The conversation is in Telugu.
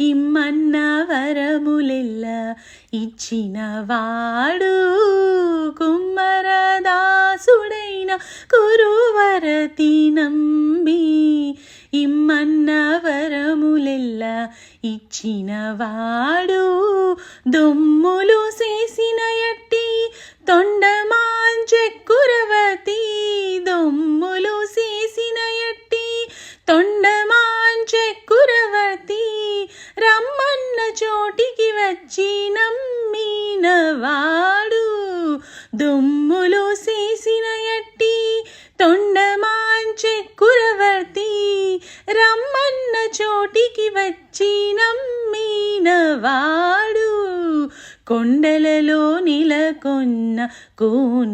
ఇమ్మన్న వరములెల్ల ఇచ్చినవాడు కుమ్మరదాసుడైన కురువరతి నంబి ఇమ్మన్న వరములెల్ల ఇచ్చినవాడు దొమ్ములు చేసిన ఎట్టి తొండమాంచెక్కురవతి దొమ్ములు చేసిన ఎట్టి తొండమాంచెక్కురవతి రమ్మన్న చోటికి వచ్చి నమ్మినవాడు దొమ్ములు చేసిన ఎట్టి తొండమాంచెక్కురవతి రమ్మన్న చోటికి వచ్చి నమ్మినవాడు కొండలలో నిలకొన్న కోని